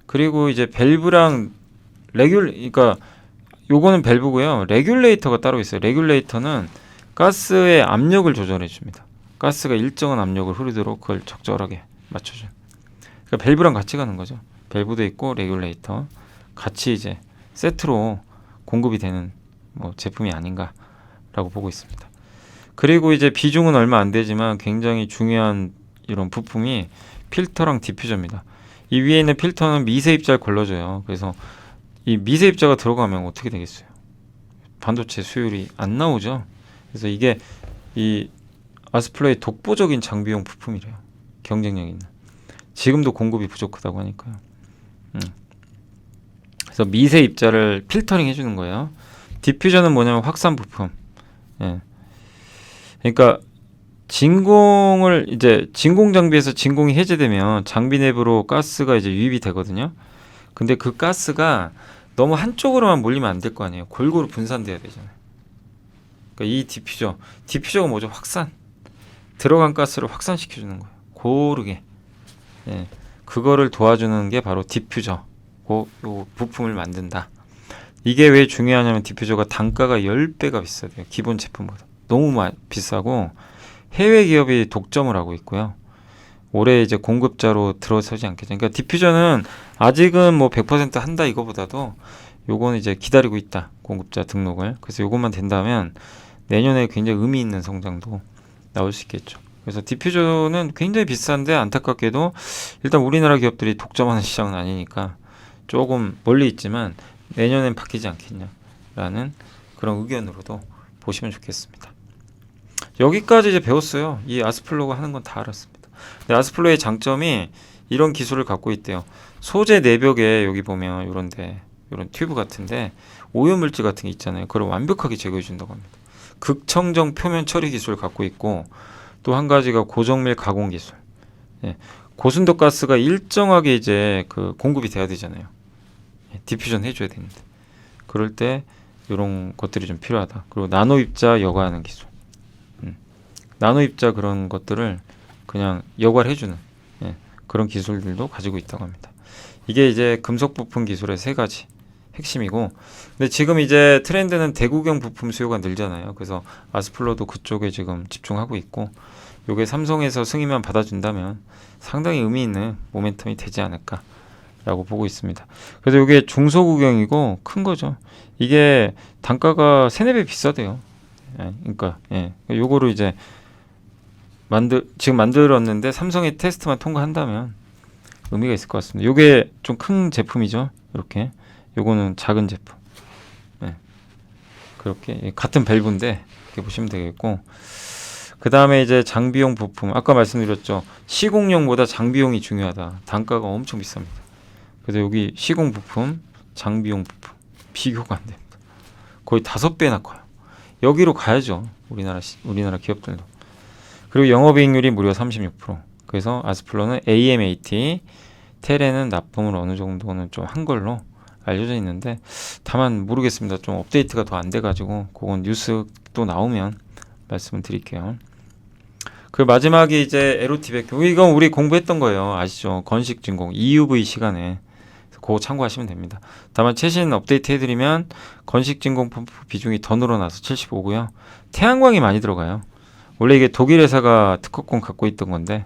그리고 이제 밸브랑 그러니까 요거는 밸브고요. 레귤레이터가 따로 있어요. 레귤레이터는 가스의 압력을 조절해 줍니다. 가스가 일정한 압력을 흐르도록 그걸 적절하게 맞춰줘요. 그러니까 밸브랑 같이 가는 거죠. 밸브도 있고 레귤레이터 같이 이제 세트로 공급이 되는 제품이 아닌가라고 보고 있습니다. 그리고 이제 비중은 얼마 안 되지만 굉장히 중요한 이런 부품이 필터랑 디퓨저입니다. 이 위에 있는 필터는 미세 입자를 걸러줘요. 그래서 이 미세 입자가 들어가면 어떻게 되겠어요? 반도체 수율이 안 나오죠. 그래서 이게 이 아스플레이 독보적인 장비용 부품이래요. 경쟁력 있는. 지금도 공급이 부족하다고 하니까요. 그래서 미세 입자를 필터링 해주는 거예요. 디퓨저는 뭐냐면 확산 부품. 예. 그러니까 진공 장비에서 진공이 해제되면 장비 내부로 가스가 이제 유입이 되거든요. 근데 그 가스가 너무 한쪽으로만 몰리면 안 될 거 아니에요. 골고루 분산돼야 되잖아요. 그러니까 이 디퓨저가 뭐죠? 확산. 들어간 가스를 확산시켜주는 거예요. 고르게. 예. 그거를 도와주는 게 바로 디퓨저. 요 부품을 만든다. 이게 왜 중요하냐면 디퓨저가 단가가 10배가 비싸요. 기본 제품보다. 너무 비싸고 해외 기업이 독점을 하고 있고요. 올해 이제 공급자로 들어서지 않겠죠. 그러니까 디퓨저는 아직은 뭐 100% 한다 이거보다도 요거는 이제 기다리고 있다. 공급자 등록을. 그래서 요것만 된다면 내년에 굉장히 의미 있는 성장도 나올 수 있겠죠. 그래서 디퓨저는 굉장히 비싼데 안타깝게도 일단 우리나라 기업들이 독점하는 시장은 아니니까 조금 멀리 있지만 내년엔 바뀌지 않겠냐라는 그런 의견으로도 보시면 좋겠습니다. 여기까지 이제 배웠어요. 이 아스플로가 하는 건 다 알았습니다. 근데 아스플로의 장점이 이런 기술을 갖고 있대요. 소재 내벽에 여기 보면 요런데 이런 튜브 같은데 오염물질 같은 게 있잖아요. 그걸 완벽하게 제거해 준다고 합니다. 극청정 표면 처리 기술을 갖고 있고 또 한 가지가 고정밀 가공 기술. 예, 고순도 가스가 일정하게 이제 그 공급이 돼야 되잖아요. 예, 디퓨전 해줘야 되는데 그럴 때 이런 것들이 좀 필요하다. 그리고 나노 입자 여과하는 기술. 나노 입자 그런 것들을 그냥 여과해주는 그런 기술들도 가지고 있다고 합니다. 이게 이제 금속 부품 기술의 세 가지 핵심이고, 근데 지금 이제 트렌드는 대구경 부품 수요가 늘잖아요. 그래서 아스플로도 그쪽에 지금 집중하고 있고, 요게 삼성에서 승인만 받아준다면 상당히 의미 있는 모멘텀이 되지 않을까라고 보고 있습니다. 그래서 요게 중소구경이고 큰 거죠. 이게 단가가 3-4배 비싸대요. 그러니까 요거를 이제 지금 만들었는데 삼성이 테스트만 통과한다면 의미가 있을 것 같습니다. 요게 좀 큰 제품이죠. 이렇게 요거는 작은 제품. 그렇게 같은 밸브인데 이렇게 보시면 되겠고, 그 다음에 이제 장비용 부품, 아까 말씀드렸죠. 시공용보다 장비용이 중요하다. 단가가 엄청 비쌉니다. 그래서 여기 시공 부품, 장비용 부품 비교가 안 됩니다. 거의 5배나 커요. 여기로 가야죠. 우리나라 기업들도. 그리고 영업이익률이 무려 36%. 그래서 아스플로는 AMAT, 테레는 납품을 어느 정도는 좀 한 걸로 알려져 있는데, 다만 모르겠습니다. 좀 업데이트가 더 안 돼가지고 그건 뉴스 또 나오면 말씀을 드릴게요. 그 마지막이 이제 에로티백. 이건 우리 공부했던 거예요. 아시죠? 건식진공 EUV 시간에. 그거 참고하시면 됩니다. 다만 최신 업데이트 해드리면 건식진공 펌프 비중이 더 늘어나서 75고요. 태양광이 많이 들어가요. 원래 이게 독일 회사가 특허권 갖고 있던 건데,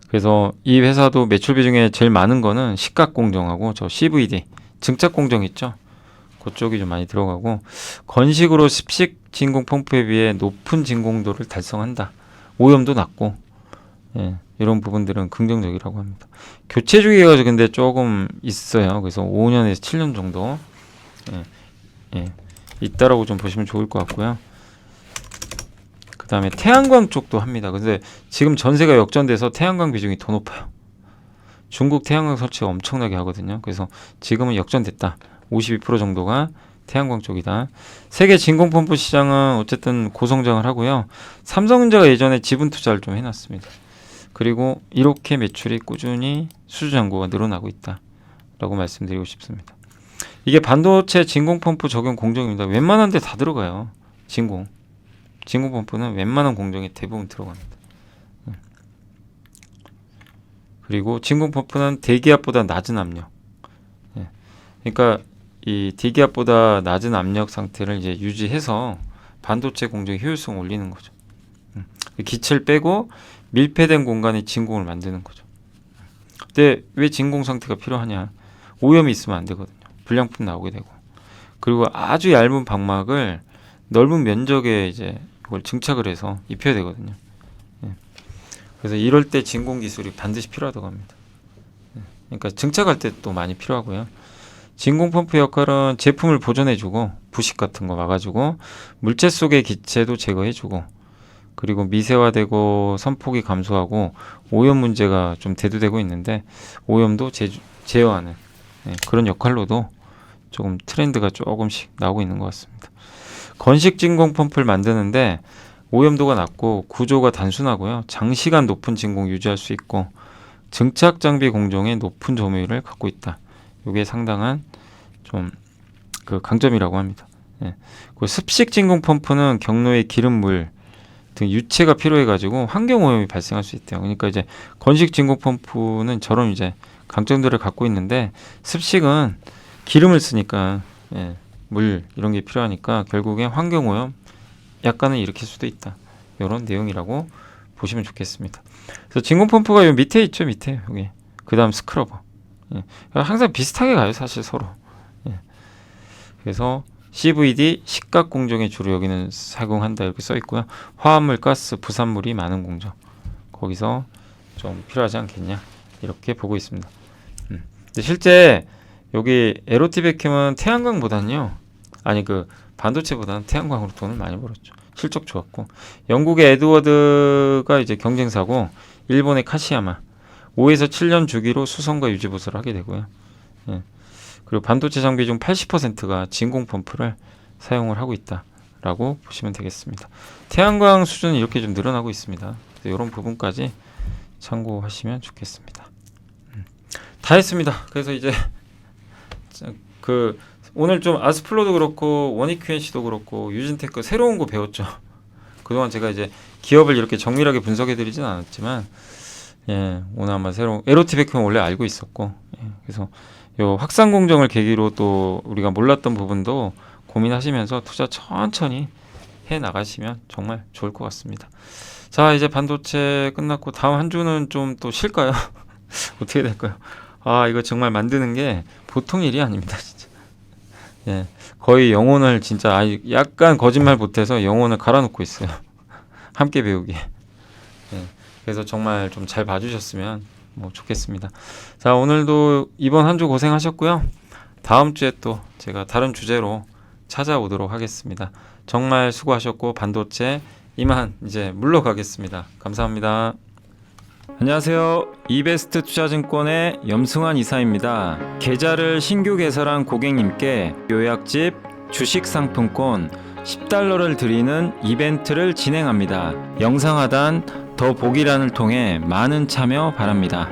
그래서 이 회사도 매출비 중에 제일 많은 거는 식각공정하고 저 CVD 증착공정 있죠. 그쪽이 좀 많이 들어가고, 건식으로 습식 진공 펌프에 비해 높은 진공도를 달성한다. 오염도 낮고, 이런 부분들은 긍정적이라고 합니다. 교체 주기가 근데 조금 있어요. 그래서 5년에서 7년 정도 있다라고 좀 보시면 좋을 것 같고요. 그 다음에 태양광 쪽도 합니다. 근데 지금 전세가 역전돼서 태양광 비중이 더 높아요. 중국 태양광 설치가 엄청나게 하거든요. 그래서 지금은 역전됐다. 52% 정도가 태양광 쪽이다. 세계 진공펌프 시장은 어쨌든 고성장을 하고요. 삼성전자가 예전에 지분 투자를 좀 해놨습니다. 그리고 이렇게 매출이 꾸준히 수주 잔고가 늘어나고 있다라고 말씀드리고 싶습니다. 이게 반도체 진공펌프 적용 공정입니다. 웬만한 데 다 들어가요. 진공펌프는 웬만한 공정에 대부분 들어갑니다. 그리고 진공펌프는 대기압보다 낮은 압력. 그러니까 이 대기압보다 낮은 압력 상태를 이제 유지해서 반도체 공정의 효율성을 올리는 거죠. 기체를 빼고 밀폐된 공간에 진공을 만드는 거죠. 근데 왜 진공 상태가 필요하냐? 오염이 있으면 안 되거든요. 불량품 나오게 되고. 그리고 아주 얇은 방막을 넓은 면적에 이제 이걸 증착을 해서 입혀야 되거든요. 그래서 이럴 때 진공 기술이 반드시 필요하다고 합니다. 그러니까 증착할 때 또 많이 필요하고요. 진공 펌프 역할은 제품을 보존해주고 부식 같은 거 막아주고 물체 속의 기체도 제거해주고, 그리고 미세화되고 선폭이 감소하고 오염 문제가 좀 대두되고 있는데 오염도 제어하는 그런 역할로도 조금 트렌드가 조금씩 나오고 있는 것 같습니다. 건식 진공 펌프를 만드는데 오염도가 낮고 구조가 단순하고요. 장시간 높은 진공 유지할 수 있고 증착 장비 공정에 높은 점유율을 갖고 있다. 이게 상당한 좀 그 강점이라고 합니다. 그 습식 진공 펌프는 경로에 기름물 등 유체가 필요해가지고 환경 오염이 발생할 수 있대요. 그러니까 이제 건식 진공 펌프는 저런 이제 강점들을 갖고 있는데, 습식은 기름을 쓰니까 물 이런 게 필요하니까 결국엔 환경 오염 약간은 일으킬 수도 있다. 이런 내용이라고 보시면 좋겠습니다. 그래서 진공 펌프가 요 밑에 있죠, 밑에 여기. 그다음 스크러버. 예. 항상 비슷하게 가요, 사실 서로. 예. 그래서 CVD 식각 공정에 주로 여기는 사용한다 이렇게 써 있고요. 화합물, 가스, 부산물이 많은 공정. 거기서 좀 필요하지 않겠냐 이렇게 보고 있습니다. 근데 실제 여기 에로티 백캠은 태양광보다는요, 아니 그 반도체보다는 태양광으로 돈을 많이 벌었죠. 실적 좋았고, 영국의 에드워드가 이제 경쟁사고, 일본의 카시야마 5에서 7년 주기로 수선과 유지 보수를 하게 되고요. 예. 그리고 반도체 장비 중 80%가 진공 펌프를 사용을 하고 있다라고 보시면 되겠습니다. 태양광 수준은 이렇게 좀 늘어나고 있습니다. 이런 부분까지 참고하시면 좋겠습니다. 다 했습니다. 그래서 이제 그 오늘 좀 아스플로도 그렇고 원익 QNC도 그렇고 유진테크 새로운 거 배웠죠. 그동안 제가 이제 기업을 이렇게 정밀하게 분석해 드리진 않았지만, 예, 오늘 아마 새로운 에로티백형 원래 알고 있었고, 예, 그래서 요 확산 공정을 계기로 또 우리가 몰랐던 부분도 고민하시면서 투자 천천히 해 나가시면 정말 좋을 것 같습니다. 자, 이제 반도체 끝났고 다음 한 주는 좀 또 쉴까요? 어떻게 될까요? 아, 이거 정말 만드는 게 보통 일이 아닙니다, 진짜. 예, 거의 영혼을 진짜 약간 거짓말 못해서 영혼을 갈아놓고 있어요. 함께 배우기. 예, 그래서 정말 좀 잘 봐주셨으면 뭐 좋겠습니다. 자, 오늘도 이번 한 주 고생하셨고요. 다음 주에 또 제가 다른 주제로 찾아오도록 하겠습니다. 정말 수고하셨고 반도체 이만 이제 물러가겠습니다. 감사합니다. 안녕하세요. 이베스트 투자증권의 염승환 이사입니다. 계좌를 신규 개설한 고객님께 요약집 주식 상품권 10달러를 드리는 이벤트를 진행합니다. 영상 하단 더 보기란을 통해 많은 참여 바랍니다.